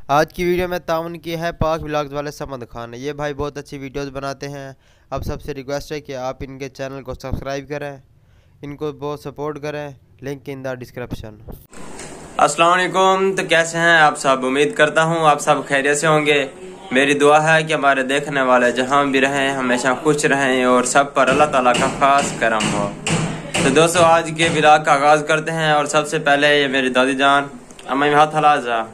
आज की वीडियो में ताउन की है पाक व्लॉग्स वाले समद खान। ये भाई बहुत अच्छी वीडियोस बनाते हैं। अब सबसे रिक्वेस्ट है कि आप इनके चैनल को सब्सक्राइब करें, इनको बहुत सपोर्ट करें। Link in the description. अस्सलाम वालेकुम। तो कैसे हैं आप सब? उम्मीद करता हूं आप सब खैरियत से होंगे। मेरी दुआ है कि हमारे देखने वाले जहां भी रहें हमेशा खुश रहें और सब पर अल्लाह ताला का खास करम हो। तो दोस्तों आज के व्लॉग का आगाज करते हैं। और सबसे पहले ये मेरी दादी जान अम्मा हाथ हला जा।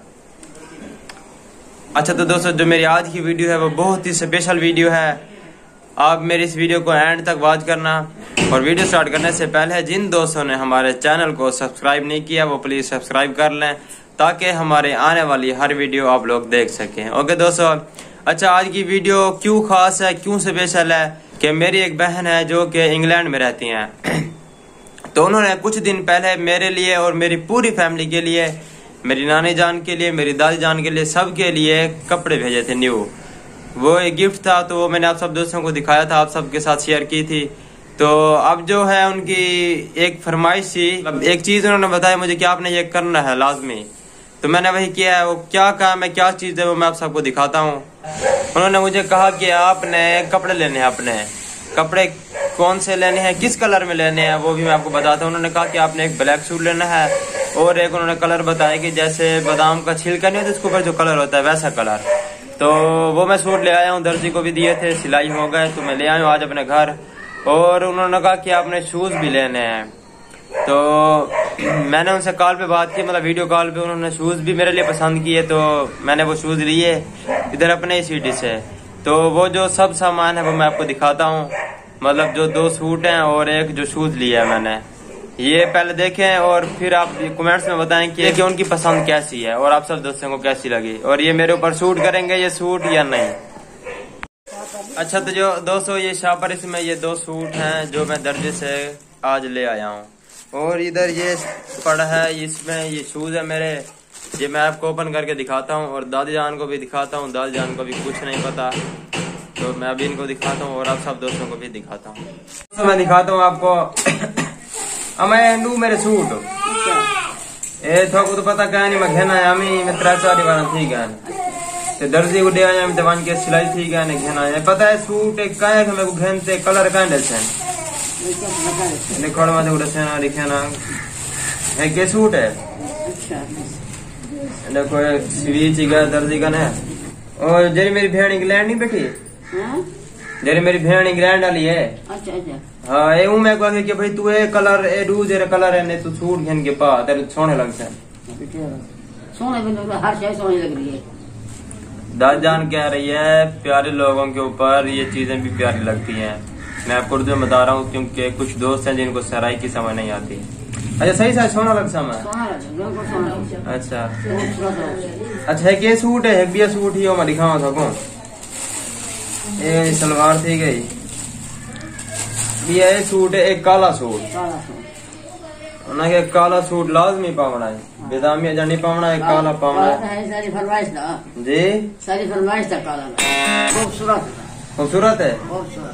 अच्छा तो दोस्तों जो मेरी आज की वीडियो है वो बहुत ही स्पेशल वीडियो है। आप मेरी इस वीडियो को एंड तक वॉच करना। और वीडियो स्टार्ट करने से पहले जिन दोस्तों ने हमारे चैनल को सब्सक्राइब नहीं किया वो प्लीज सब्सक्राइब कर लें ताकि हमारे आने वाली हर वीडियो आप लोग देख सकें। ओके दोस्तों, अच्छा आज की वीडियो क्यों खास है, क्यों स्पेशल है कि मेरी एक बहन है जो कि इंग्लैंड में रहती हैं। तो उन्होंने कुछ दिन पहले मेरे लिए और मेरी पूरी फैमिली के लिए, मेरी नानी जान के लिए, मेरी दादी जान के लिए, सबके लिए कपड़े भेजे थे न्यू। वो एक गिफ्ट था तो वो मैंने आप सब दोस्तों को दिखाया था, आप सबके साथ शेयर की थी। तो अब जो है उनकी एक फरमाइश थी, एक चीज उन्होंने बताया मुझे कि आपने ये करना है लाजमी। तो मैंने वही किया है। वो क्या काम है, क्या चीज है वो मैं आप सबको दिखाता हूँ। उन्होंने मुझे कहा कि आपने कपड़े लेने हैं, अपने कपड़े कौन से लेने हैं, किस कलर में लेने हैं वो भी मैं आपको बताता हूँ। उन्होंने कहा कि आपने एक ब्लैक सूट लेना है और एक उन्होंने कलर बताया कि जैसे बादाम का छिलका नहीं होता उसके ऊपर जो कलर होता है वैसा कलर। तो वो मैं सूट ले आया हूँ, दर्जी को भी दिए थे, सिलाई हो गए तो मैं ले आया हूँ आज अपने घर। और उन्होंने कहा कि आपने शूज भी लेने हैं। तो मैंने उनसे कॉल पे बात की, मतलब वीडियो कॉल पे। उन्होंने शूज भी मेरे लिए पसंद किए तो मैंने वो शूज लिए इधर अपने ही सिटी से। तो वो जो सब सामान है वो मैं आपको दिखाता हूँ, मतलब जो 2 सूट हैं और एक जो शूज लिया है मैंने। ये पहले देखें और फिर आप कमेंट्स में बताएं कि उनकी पसंद कैसी है और आप सब दोस्तों को कैसी लगी और ये मेरे ऊपर सूट करेंगे ये सूट या नहीं। अच्छा तो जो दोस्तों ये शापर इसमें ये 2 सूट हैं जो मैं दर्जे से आज ले आया हूँ। और इधर ये पड़ा है, इसमें ये शूज है मेरे, ये मैं आपको ओपन करके दिखाता हूँ और दादी जान को भी दिखाता हूँ। दादी जान को भी कुछ नहीं पता तो मैं अभी इनको दिखाता हूँ और आप सब दोस्तों को भी दिखाता हूँ। तो मैं दिखाता हूँ आपको मैं नू मेरे सूट ए थोको तो पता क्या नहीं मैं घेना है हमें मैं 3-4 बार ठीक है तो दर्जी को दे आया मैं दवान के सिलाई ठीक है घेना है पता है सूट एक का है मेरे को घेनते कलर का है देखो मैं देखो ना लिखे ना है के सूट है। देखो स्वीच का दर्जी का है। और जरी मेरी बहन इंग्लैंड नहीं बैठी, जरी मेरी बहन इंग्लैंड वाली है। अच्छा अच्छा हाँ ये मैं कहा कि भाई तू ये कलर ए डू जेरे कलर है ने तू सूट घेन के पा तेरे सोने लगते हैं। सोने भी हर चीज सोने लग रही है। दाद जान कह रही है प्यारे लोगों के ऊपर ये चीजें भी प्यारी लगती हैं। मैं आपको उर्दू में बता रहा हूँ क्योंकि कुछ दोस्त हैं जिनको सराय की समझ नहीं आती। अच्छा सही सही सोना लग समय। अच्छा अच्छा है के सूट है बिया सूट ही मैं दिखावा था कौन ये सलवार थी गई ये सूट है एक काला सूट उन्हें एक काला सूट लाजमी पावना है बेदामी जानी पावना है काला पावना है सारी फरमाइश था जी सारी फरमाइश था काला खूबसूरत खूबसूरत है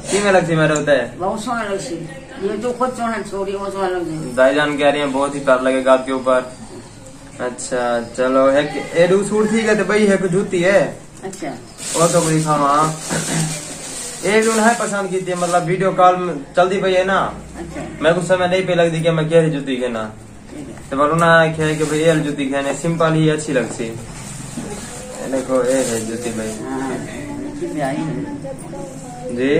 की में लगती मेरे होता है बहुत सोना लगती ये तो खुद सोना छोड़ी वो सोना लगती दाई जान कह रही है बहुत ही प्यार लगेगा आपके ऊपर। अच्छा चलो है एडू सूट ठीक है तो भाई है कुछ जूती है। अच्छा और तो कोई खावा एक उन्हें पसंद की थी, मतलब वीडियो कॉल में चलती पई है ना। अच्छा मैं कुछ समय नहीं पे लगती कि मैं क्या जूती खेना तो बोलूना खे कि भाई ये जूती खेने सिंपल ही अच्छी लगती। देखो ये है जूती भाई जी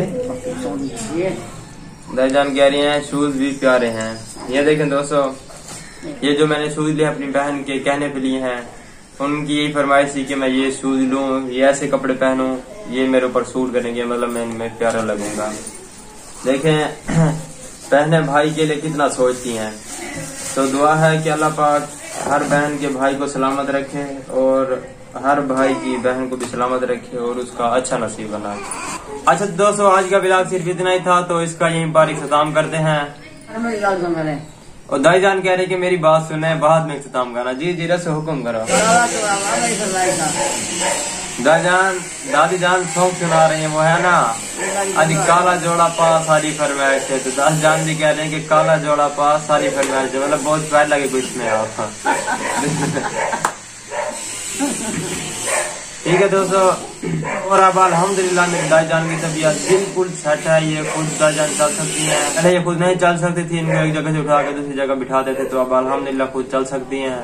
दाईजान कह रही हैं शूज भी प्यारे हैं। ये देखें दोस्तों ये जो मैंने शूज लिए अपनी बहन के कहने पे लिए हैं, उनकी यही फरमाइश थी कि मैं ये शूज लूं, ये ऐसे कपड़े पहनूं, ये मेरे ऊपर सूट करेंगे, मतलब मैं इनमें प्यारा लगूंगा। देखें बहनें भाई के लिए कितना सोचती हैं। तो दुआ है कि अल्लाह पाक हर बहन के भाई को सलामत रखे और हर भाई की बहन को भी सलामत रखे और उसका अच्छा नसीब बनाए। अच्छा दोस्तों आज का व्लॉग सिर्फ इतना ही था तो इसका यहीं पर इख्तिताम करते हैं। और दाई जान कह रहे कि मेरी बात सुने बाद में इख्तिताम करना। जी जी रस हुक्म करो। दादी जान सॉन्ग सुना रही है वो है ना अभी काला जोड़ा पा सारी फरमाइश है। तो दादी जान जी कह रहे हैं कि काला जोड़ा पा सारी फरमाइश है, मतलब बहुत प्यार लगे कुछ में आप ठीक है दोस्तों। और अब अल्हम्दुलिल्लाह मेरी दाईजान की तबीयत बिल्कुल सेट है, ये खुद दाईजान चल सकती हैं। पहले ये खुद नहीं चल सकती थी, इनको एक जगह से उठा के दूसरी जगह बिठा देते, तो अब अल्हम्दुलिल्लाह खुद चल सकती हैं।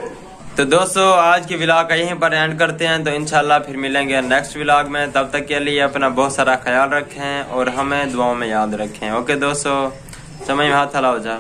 तो दोस्तों आज की व्लॉग का यहीं पर एंड करते हैं, तो इंशाल्लाह फिर मिलेंगे नेक्स्ट व्लॉग में। तब तक के लिए अपना बहुत सारा ख्याल रखें और हमें दुआओं में याद रखें। ओके दोस्तों, समय में हाथ हलाओ जा।